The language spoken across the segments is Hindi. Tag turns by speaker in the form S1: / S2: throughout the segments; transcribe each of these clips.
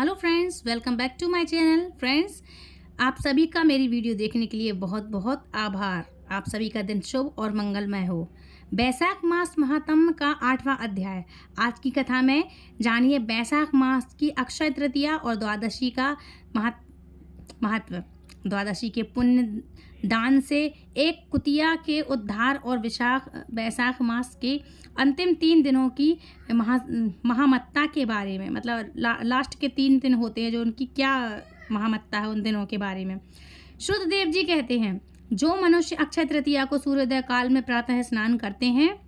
S1: Hello friends, welcome back to my channel. Friends, आप सभी का मेरी वीडियो देखने के लिए बहुत बहुत आभार। आप सभी का दिन शुभ और मंगलमय हो। बैसाख मास महात्म का 8वां अध्याय। आज की कथा में जानिए बैसाख मास की अक्षय तृतीया और द्वादशी का महत्व। द्वादशी के पुण्य दान से एक कुतिया के उद्धार और बैसाख मास के अंतिम 3 दिनों की महामत्ता के बारे में, मतलब लास्ट के 3 दिन होते हैं जो उनकी क्या महामत्ता है, उन दिनों के बारे में। शुद्धदेव जी कहते हैं, जो मनुष्य अक्षय तृतीया को सूर्योदय काल में प्रातः स्नान करते हैं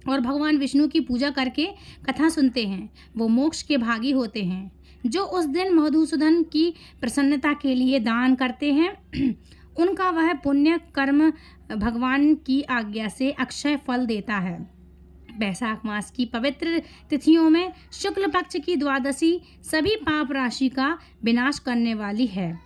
S1: और भगवान विष्णु की पूजा करके कथा सुनते हैं, वो मोक्ष के भागी होते हैं। जो उस दिन मधुसूदन की प्रसन्नता के लिए दान करते हैं, उनका वह पुण्य कर्म भगवान की आज्ञा से अक्षय फल देता है। बैसाख मास की पवित्र तिथियों में शुक्ल पक्ष की द्वादशी सभी पाप राशि का विनाश करने वाली है।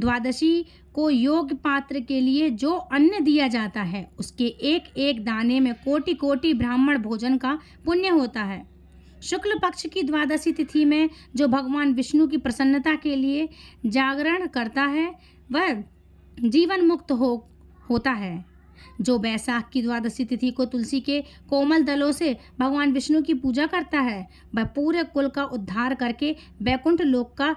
S1: द्वादशी को योग्य पात्र के लिए जो अन्न दिया जाता है, उसके एक एक दाने में कोटि कोटि ब्राह्मण भोजन का पुण्य होता है। शुक्ल पक्ष की द्वादशी तिथि में जो भगवान विष्णु की प्रसन्नता के लिए जागरण करता है, वह जीवन मुक्त होता है। जो बैसाख की द्वादशी तिथि को तुलसी के कोमल दलों से भगवान विष्णु की पूजा करता है, वह पूरे कुल का उद्धार करके बैकुंठ लोक का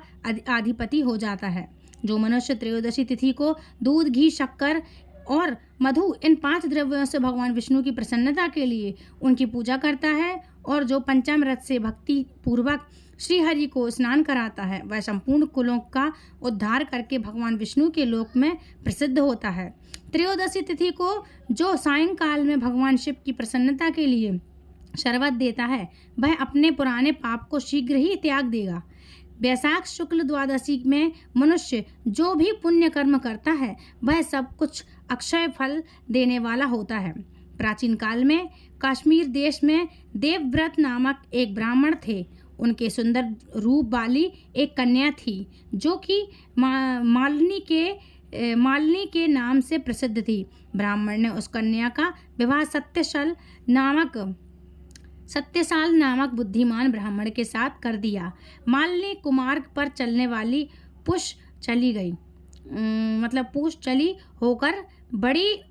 S1: अधिपति हो जाता है। जो मनुष्य त्रयोदशी तिथि को दूध, घी, शक्कर और मधु, इन 5 द्रव्यों से भगवान विष्णु की प्रसन्नता के लिए उनकी पूजा करता है और जो पंचामृत से भक्ति पूर्वक श्री हरि को स्नान कराता है, वह संपूर्ण कुलों का उद्धार करके भगवान विष्णु के लोक में प्रसिद्ध होता है। त्रयोदशी तिथि को जो सायंकाल में भगवान शिव की प्रसन्नता के लिए शरबत देता है, वह अपने पुराने पाप को शीघ्र ही त्याग देगा। बैसाख शुक्ल द्वादशी में मनुष्य जो भी पुण्य कर्म करता है, वह सब कुछ अक्षय फल देने वाला होता है। प्राचीन काल में कश्मीर देश में देवव्रत नामक एक ब्राह्मण थे। उनके सुंदर रूप वाली एक कन्या थी, जो कि मालिनी के नाम से प्रसिद्ध थी। ब्राह्मण ने उस कन्या का विवाह सत्यसाल नामक बुद्धिमान ब्राह्मण के साथ कर दिया। मालिनी कुमार्ग पर चलने वाली पूछ चली होकर बड़ी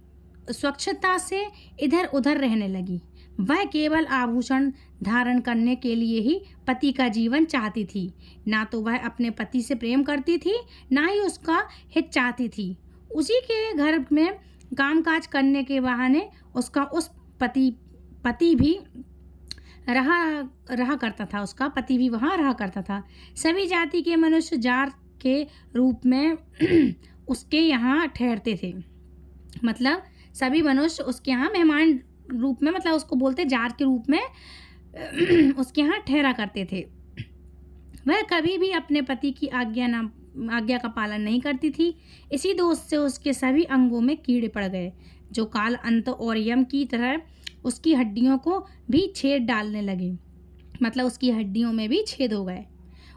S1: स्वच्छता से इधर उधर रहने लगी। वह केवल आभूषण धारण करने के लिए ही पति का जीवन चाहती थी। ना तो वह अपने पति से प्रेम करती थी, ना ही उसका हित चाहती थी। उसी के घर में कामकाज करने के बहाने उसका उस पति भी रहा करता था। उसका पति भी वहाँ रहा करता था। सभी जाति के मनुष्य जार के रूप में उसके यहाँ ठहरते थे। मतलब सभी मनुष्य उसके यहाँ मेहमान रूप में, मतलब उसको बोलते जार के रूप में उसके यहाँ ठहरा करते थे। वह कभी भी अपने पति की आज्ञा का पालन नहीं करती थी। इसी दोष से उसके सभी अंगों में कीड़े पड़ गए, जो काल अंत और यम की तरह उसकी हड्डियों को भी छेद डालने लगे। मतलब उसकी हड्डियों में भी छेद हो गए।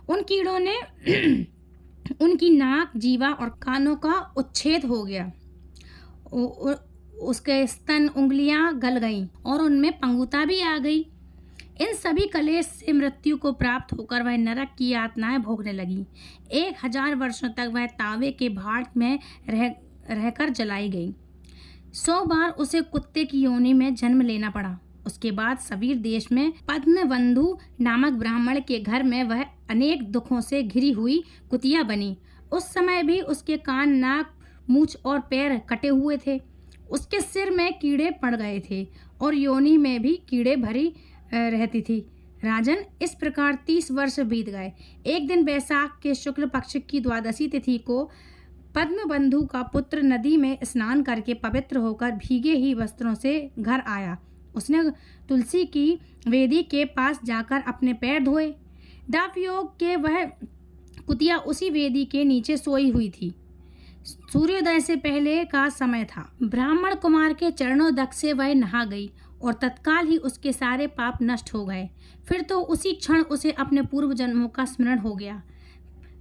S1: उन कीड़ों ने उनकी नाक, जीवा और कानों का उच्छेद हो गया। उसके स्तन, उंगलियां गल गईं और उनमें पंगुता भी आ गई। इन सभी कलेश से मृत्यु को प्राप्त होकर वह नरक की यातनाएं भोगने लगी। 1000 वर्षों तक वह तावे के भाट में रहकर जलाई गई। 100 बार उसे कुत्ते की योनि में जन्म लेना पड़ा। उसके बाद सवीर देश में पद्मबंधु नामक ब्राह्मण के घर में वह अनेक दुखों से घिरी हुई कुतिया बनी। उस समय भी उसके कान, नाक, मूछ और पैर कटे हुए थे। उसके सिर में कीड़े पड़ गए थे और योनि में भी कीड़े भरी रहती थी। राजन, इस प्रकार 30 वर्ष बीत गए। एक दिन बैसाख के शुक्ल पक्ष की द्वादशी तिथि को पद्मबंधु का पुत्र नदी में स्नान करके पवित्र होकर भीगे ही वस्त्रों से घर आया। उसने तुलसी की वेदी के पास जाकर अपने पैर धोए। दापयोग के वह कुतिया उसी वेदी के नीचे सोई हुई थी। सूर्योदय से पहले का समय था। ब्राह्मण कुमार के चरणोदक से वह नहा गई और तत्काल ही उसके सारे पाप नष्ट हो गए। फिर तो उसी क्षण उसे अपने पूर्व जन्मों का स्मरण हो गया।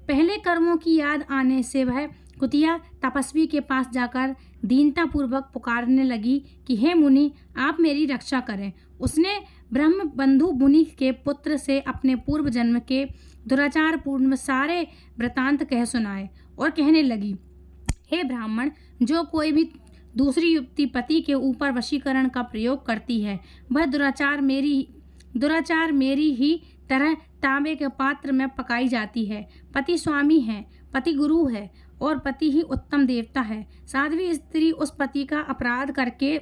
S1: पहले कर्मों की याद आने से वह कुतिया तपस्वी के पास जाकर दीनतापूर्वक पुकारने लगी कि हे मुनि, आप मेरी रक्षा करें। उसने ब्रह्म बंधु मुनि के पुत्र से अपने पूर्व जन्म के दुराचार पूर्ण सारे वृतांत कह सुनाए और कहने लगी, हे ब्राह्मण, जो कोई भी दूसरी युवती पति के ऊपर वशीकरण का प्रयोग करती है, वह दुराचार मेरी ही तरह तांबे के पात्र में पकाई जाती है। पति स्वामी है, पति गुरु है और पति ही उत्तम देवता है। साध्वी स्त्री उस पति का अपराध करके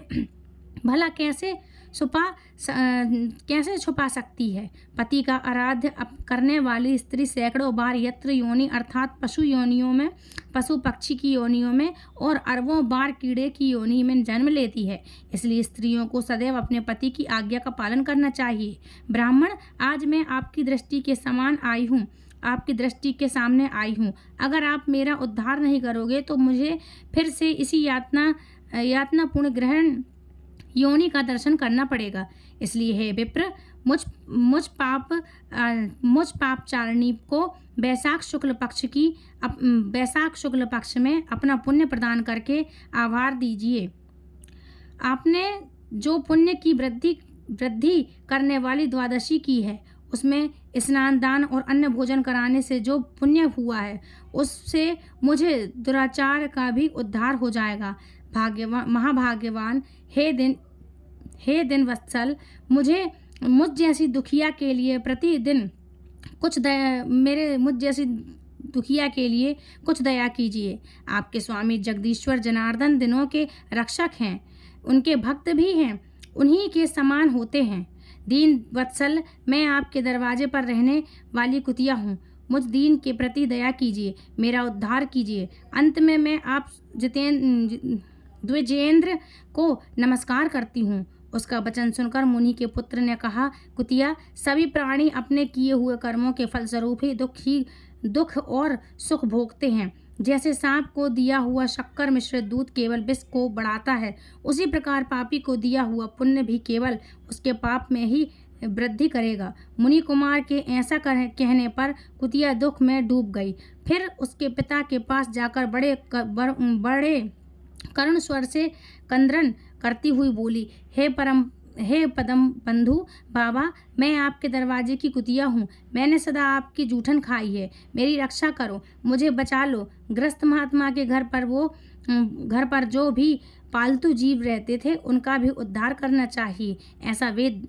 S1: भला कैसे छुपा सकती है। पति का आराध्य करने वाली स्त्री सैकड़ों बार यत्र योनि अर्थात पशु योनियों में, पशु पक्षी की योनियों में और अरबों बार कीड़े की योनि में जन्म लेती है। इसलिए स्त्रियों को सदैव अपने पति की आज्ञा का पालन करना चाहिए। ब्राह्मण, आज मैं आपकी दृष्टि के समान आई हूँ, आपकी दृष्टि के सामने आई हूँ। अगर आप मेरा उद्धार नहीं करोगे तो मुझे फिर से इसी यातनापूर्ण ग्रहण योनि का दर्शन करना पड़ेगा। इसलिए हे विप्र, मुझ पापचारिणी को वैशाख शुक्ल पक्ष में अपना पुण्य प्रदान करके आभार दीजिए। आपने जो पुण्य की वृद्धि करने वाली द्वादशी की है, उसमें स्नान, दान और अन्न भोजन कराने से जो पुण्य हुआ है, उससे मुझे दुराचार का भी उद्धार हो जाएगा। महाभाग्यवान, हे दिन वत्सल, मुझ जैसी दुखिया के लिए प्रतिदिन मुझ जैसी दुखिया के लिए कुछ दया कीजिए। आपके स्वामी जगदीश्वर जनार्दन दिनों के रक्षक हैं, उनके भक्त भी हैं, उन्हीं के समान होते हैं। दीन वत्सल, मैं आपके दरवाजे पर रहने वाली कुतिया हूँ, मुझ दीन के प्रति दया कीजिए, मेरा उद्धार कीजिए। अंत में मैं आप द्विजेंद्र को नमस्कार करती हूँ। उसका वचन सुनकर मुनि के पुत्र ने कहा, कुतिया, सभी प्राणी अपने किए हुए कर्मों के फलस्वरूप ही दुख और सुख भोगते हैं। जैसे सांप को दिया हुआ शक्कर मिश्रित दूध केवल विष को बढ़ाता है, उसी प्रकार पापी को दिया हुआ पुण्य भी केवल उसके पाप में ही वृद्धि करेगा। मुनि कुमार के ऐसा कहने पर कुतिया दुख में डूब गई। फिर उसके पिता के पास जाकर बड़े करुण स्वर से क्रंदन करती हुई बोली, हे पदम बंधु बाबा, मैं आपके दरवाजे की कुतिया हूँ। मैंने सदा आपकी जूठन खाई है, मेरी रक्षा करो, मुझे बचा लो। ग्रस्त महात्मा के घर पर जो भी पालतू जीव रहते थे, उनका भी उद्धार करना चाहिए, ऐसा वेद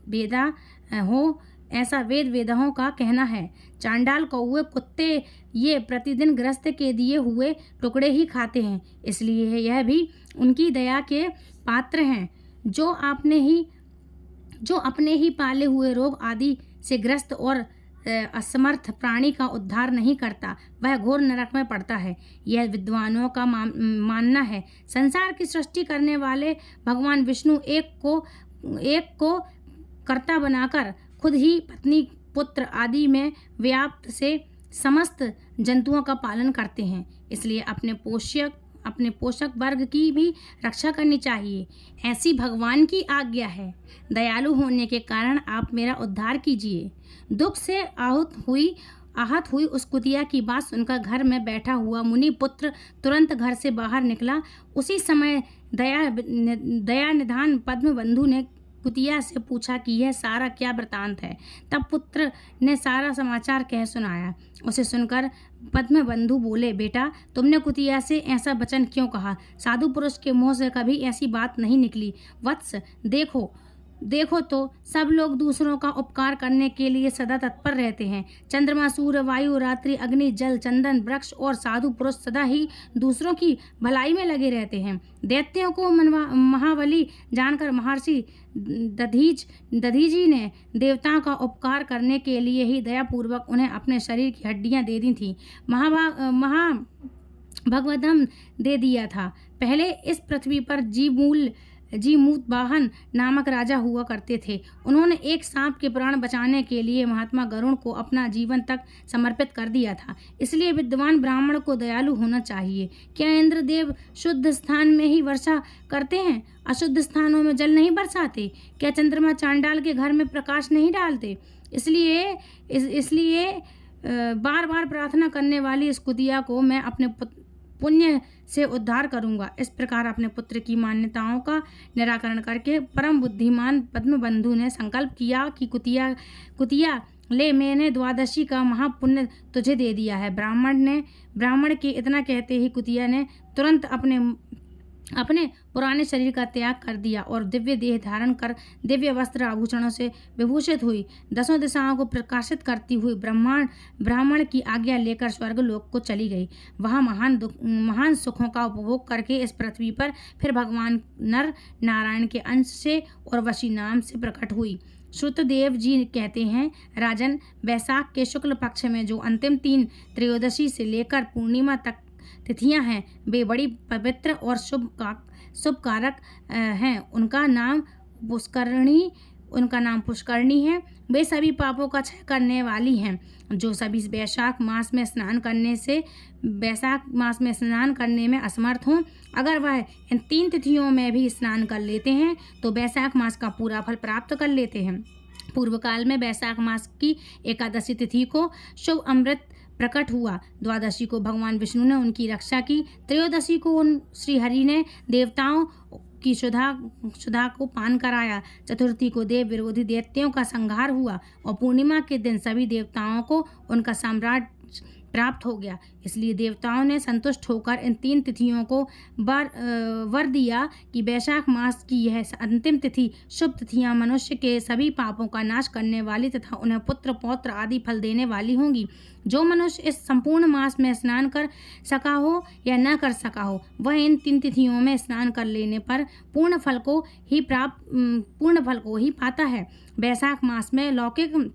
S1: वेदों का कहना है। चांडाल कौवे कुत्ते ये प्रतिदिन ग्रस्त के दिए हुए टुकड़े ही खाते हैं, इसलिए यह भी उनकी दया के पात्र हैं। जो अपने ही पाले हुए रोग आदि से ग्रस्त और असमर्थ प्राणी का उद्धार नहीं करता, वह घोर नरक में पड़ता है। यह विद्वानों का मानना है। संसार की सृष्टि करने वाले भगवान विष्णु एक को कर्ता बनाकर खुद ही पत्नी, पुत्र आदि में व्याप्त से समस्त जंतुओं का पालन करते हैं। इसलिए अपने पोषक वर्ग की भी रक्षा करनी चाहिए। ऐसी भगवान की आज्ञा है। दयालु होने के कारण आप मेरा उद्धार कीजिए। दुख से आहत हुई उस कुतिया की बात सुनकर घर में बैठा हुआ मुनि पुत्र तुरंत घर से बाहर निकला। उसी समय दया निधान पद्म बंधु ने कुतिया से पूछा कि यह सारा क्या वृतांत है। तब पुत्र ने सारा समाचार कह सुनाया। उसे सुनकर पद्म बंधु बोले, बेटा, तुमने कुतिया से ऐसा वचन क्यों कहा? साधु पुरुष के मुंह से कभी ऐसी बात नहीं निकली। वत्स, देखो तो सब लोग दूसरों का उपकार करने के लिए सदा तत्पर रहते हैं। चंद्रमा, सूर्य, वायु, रात्रि, अग्नि, जल, चंदन, वृक्ष और साधु पुरुष सदा ही दूसरों की भलाई में लगे रहते हैं। दैत्यों को महाबली जानकर महर्षि दधीजी ने देवताओं का उपकार करने के लिए ही दयापूर्वक उन्हें अपने शरीर की हड्डियां दे दी थी, महाभगवदम दे दिया था। पहले इस पृथ्वी पर जीमूत वाहन नामक राजा हुआ करते थे। उन्होंने एक सांप के प्राण बचाने के लिए महात्मा गरुड़ को अपना जीवन तक समर्पित कर दिया था। इसलिए विद्वान ब्राह्मण को दयालु होना चाहिए। क्या इंद्रदेव शुद्ध स्थान में ही वर्षा करते हैं? अशुद्ध स्थानों में जल नहीं बरसाते? क्या चंद्रमा चांडाल के घर में प्रकाश नहीं डालते? इसलिए बार बार प्रार्थना करने वाली इस कुतिया को मैं अपने पुण्य से उद्धार करूंगा। इस प्रकार अपने पुत्र की मान्यताओं का निराकरण करके परम बुद्धिमान पद्मबंधु ने संकल्प किया कि कुतिया ले, मैंने द्वादशी का महापुण्य तुझे दे दिया है। ब्राह्मण के इतना कहते ही कुतिया ने तुरंत अपने पुराने शरीर का त्याग कर दिया और दिव्य देह धारण कर दिव्य वस्त्र आभूषणों से विभूषित हुई। 10 दिशाओं को प्रकाशित करती हुई ब्राह्मण की आज्ञा लेकर स्वर्गलोक को चली गई। वहाँ महान सुखों का उपभोग करके इस पृथ्वी पर फिर भगवान नर नारायण के अंश से और वशी नाम से प्रकट हुई। श्रुतदेव जी कहते हैं, राजन, वैशाख के शुक्ल पक्ष में जो अंतिम 3 त्रयोदशी से लेकर पूर्णिमा तक तिथियां हैं, वे बड़ी पवित्र और शुभ कारक हैं। उनका नाम पुष्करणी है। वे सभी पापों का क्षय करने वाली हैं। जो सभी वैशाख मास में स्नान करने में असमर्थ हों, अगर वह इन 3 तिथियों में भी स्नान कर लेते हैं तो वैशाख मास का पूरा फल प्राप्त कर लेते हैं। पूर्व काल में वैशाख मास की एकादशी तिथि को शुभ अमृत प्रकट हुआ। द्वादशी को भगवान विष्णु ने उनकी रक्षा की। त्रयोदशी को श्री हरि ने देवताओं की सुधा को पान कराया। चतुर्थी को देव विरोधी दैत्यों का संहार हुआ और पूर्णिमा के दिन सभी देवताओं को उनका सम्राट प्राप्त हो गया। इसलिए देवताओं ने संतुष्ट होकर इन 3 तिथियों को वर दिया कि वैशाख मास की यह अंतिम तिथि शुभ तिथियां मनुष्य के सभी पापों का नाश करने वाली तथा उन्हें पुत्र पौत्र आदि फल देने वाली होंगी। जो मनुष्य इस संपूर्ण मास में स्नान कर सका हो या न कर सका हो, वह इन 3 तिथियों में स्नान कर लेने पर पूर्ण फल को ही पाता है। वैशाख मास में लौकिक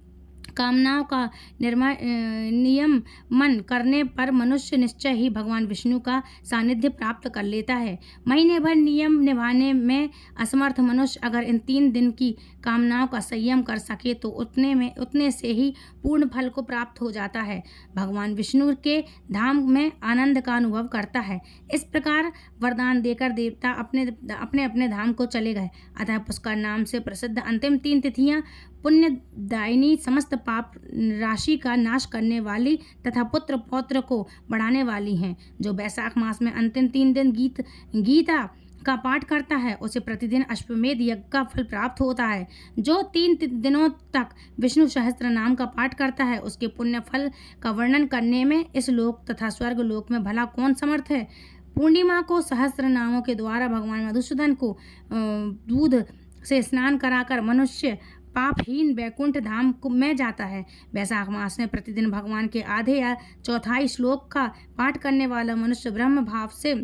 S1: कामनाओं का नियमन करने पर मनुष्य निश्चय ही भगवान विष्णु का सानिध्य प्राप्त कर लेता है। महीने भर नियम निभाने में असमर्थ मनुष्य अगर इन 3 दिन की कामनाओं का संयम कर सके तो उतने से ही पूर्ण फल को प्राप्त हो जाता है। भगवान विष्णु के धाम में आनंद का अनुभव करता है। इस प्रकार वरदान देकर देवता अपने धाम को चले गए। अतः पुष्कर नाम से प्रसिद्ध अंतिम 3 तिथियां पुण्यदायिनी, समस्त पाप राशि का नाश करने वाली तथा पुत्र पौत्र को बढ़ाने वाली हैं। जो वैशाख मास में अंतिम 3 दिन गीता का पाठ करता है उसे प्रतिदिन अश्वमेध यज्ञ का फल प्राप्त होता है। जो 3 दिनों तक विष्णु सहस्त्र नाम का पाठ करता है उसके पुण्य फल का वर्णन करने में इस लोक तथा स्वर्ग लोक में भला कौन समर्थ है। पूर्णिमा को सहस्त्र नामों के द्वारा भगवान मधुसूदन को दूध से स्नान कराकर मनुष्य पापहीन वैकुंठ धाम में जाता है। वैशाख मास में प्रतिदिन भगवान के आधे या चौथाई श्लोक का पाठ करने वाला मनुष्य ब्रह्म भाव से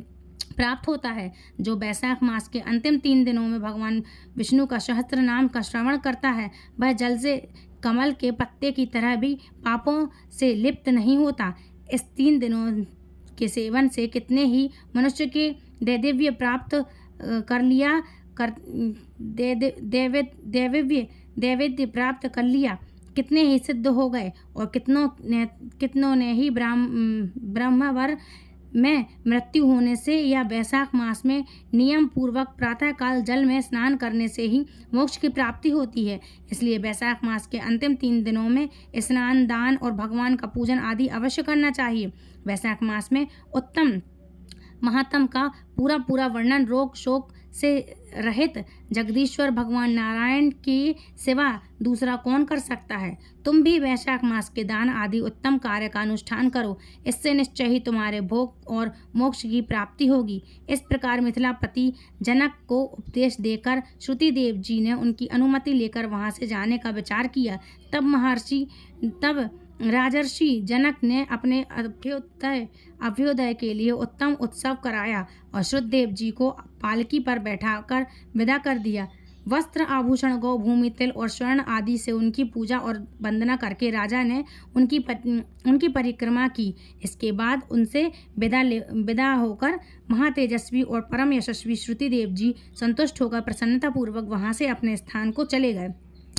S1: प्राप्त होता है। जो वैशाख मास के अंतिम 3 दिनों में भगवान विष्णु का सहस्त्र नाम का श्रवण करता है वह जल से कमल के पत्ते की तरह भी पापों से लिप्त नहीं होता। इस 3 दिनों के सेवन से कितने ही मनुष्य के दैदिव्य प्राप्त दैविध्य प्राप्त कर लिया, कितने ही सिद्ध हो गए और कितनों ने ही ब्रह्मवर में मृत्यु होने से या वैशाख मास में नियम पूर्वक प्रातःकाल जल में स्नान करने से ही मोक्ष की प्राप्ति होती है। इसलिए वैशाख मास के अंतिम 3 दिनों में स्नान, दान और भगवान का पूजन आदि अवश्य करना चाहिए। वैशाख मास में उत्तम महात्म का पूरा वर्णन रोग शोक से रहित जगदीश्वर भगवान नारायण की सिवा दूसरा कौन कर सकता है। तुम भी वैशाख मास के दान आदि उत्तम कार्य का अनुष्ठान करो, इससे निश्चय ही तुम्हारे भोग और मोक्ष की प्राप्ति होगी। इस प्रकार मिथिलापति जनक को उपदेश देकर श्रुतिदेव जी ने उनकी अनुमति लेकर वहां से जाने का विचार किया। तब राजर्षि जनक ने अपने अभ्युदय के लिए उत्तम उत्सव कराया और श्रुतदेव जी को पालकी पर बैठाकर विदा कर दिया। वस्त्र, आभूषण, गौ, भूमि, तिल और स्वर्ण आदि से उनकी पूजा और वंदना करके राजा ने उनकी परिक्रमा की। इसके बाद उनसे विदा होकर महातेजस्वी और परम यशस्वी श्रुतिदेव जी संतुष्ट होकर प्रसन्नतापूर्वक वहां से अपने स्थान को चले गए।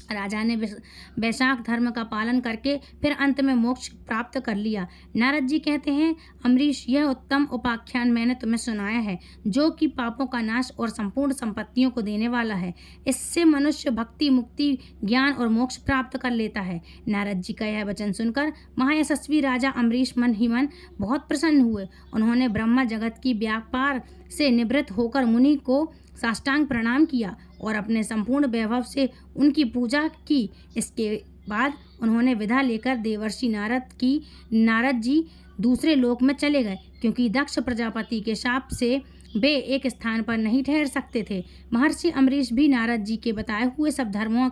S1: राजा ने वैशाख धर्म का पालन करके फिर अंत में मोक्ष प्राप्त कर लिया। नारद जी कहते हैं, अम्बरीश, यह उत्तम उपाख्यान मैंने तुम्हें सुनाया है, जो कि पापों का नाश और संपूर्ण संपत्तियों को देने वाला है। इससे मनुष्य भक्ति, मुक्ति, ज्ञान और मोक्ष प्राप्त कर लेता है। नारद जी का यह वचन सुनकर महायशस्वी राजा अम्बरीश मन ही मन बहुत प्रसन्न हुए। उन्होंने ब्रह्मा जगत की व्यापार से निवृत्त होकर मुनि को साष्टांग प्रणाम किया और अपने संपूर्ण वैभव से उनकी पूजा की। इसके बाद उन्होंने विदा लेकर देवर्षि नारद जी दूसरे लोक में चले गए, क्योंकि दक्ष प्रजापति के शाप से वे एक स्थान पर नहीं ठहर सकते थे। महर्षि अम्बरीश भी नारद जी के बताए हुए सब धर्मों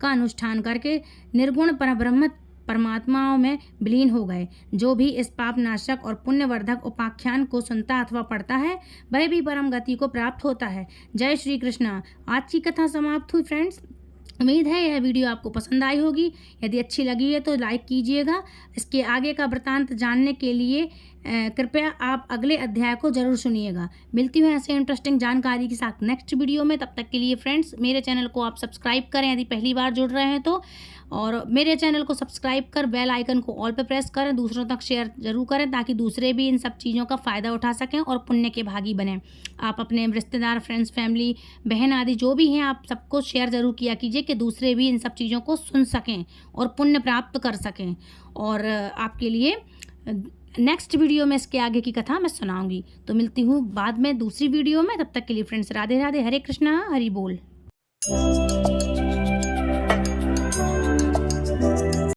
S1: का अनुष्ठान करके निर्गुण परब्रह्म परमात्माओं में विलीन हो गए। जो भी इस पापनाशक और पुण्यवर्धक उपाख्यान को सुनता अथवा पढ़ता है, वह भी परम गति को प्राप्त होता है। जय श्री कृष्णा। आज की कथा समाप्त हुई फ्रेंड्स। उम्मीद है यह वीडियो आपको पसंद आई होगी। यदि अच्छी लगी है तो लाइक कीजिएगा। इसके आगे का वृत्तांत जानने के लिए कृपया आप अगले अध्याय को जरूर सुनिएगा। मिलती हूँ ऐसे इंटरेस्टिंग जानकारी के साथ नेक्स्ट वीडियो में। तब तक के लिए फ्रेंड्स, मेरे चैनल को आप सब्सक्राइब करें यदि पहली बार जुड़ रहे हैं तो, और मेरे चैनल को सब्सक्राइब कर बेल आइकन को ऑल पे प्रेस करें। दूसरों तक शेयर जरूर करें ताकि दूसरे भी इन सब चीज़ों का फ़ायदा उठा सकें और पुण्य के भागी बनें। आप अपने रिश्तेदार, फ्रेंड्स, फैमिली, बहन आदि जो भी हैं, आप सबको शेयर ज़रूर किया कीजिए कि दूसरे भी इन सब चीज़ों को सुन सकें और पुण्य प्राप्त कर सकें। और आपके लिए नेक्स्ट वीडियो में इसके आगे की कथा मैं सुनाऊंगी। तो मिलती हूँ बाद में दूसरी वीडियो में। तब तक के लिए फ्रेंड्स, राधे राधे, हरे कृष्णा, हरि बोल।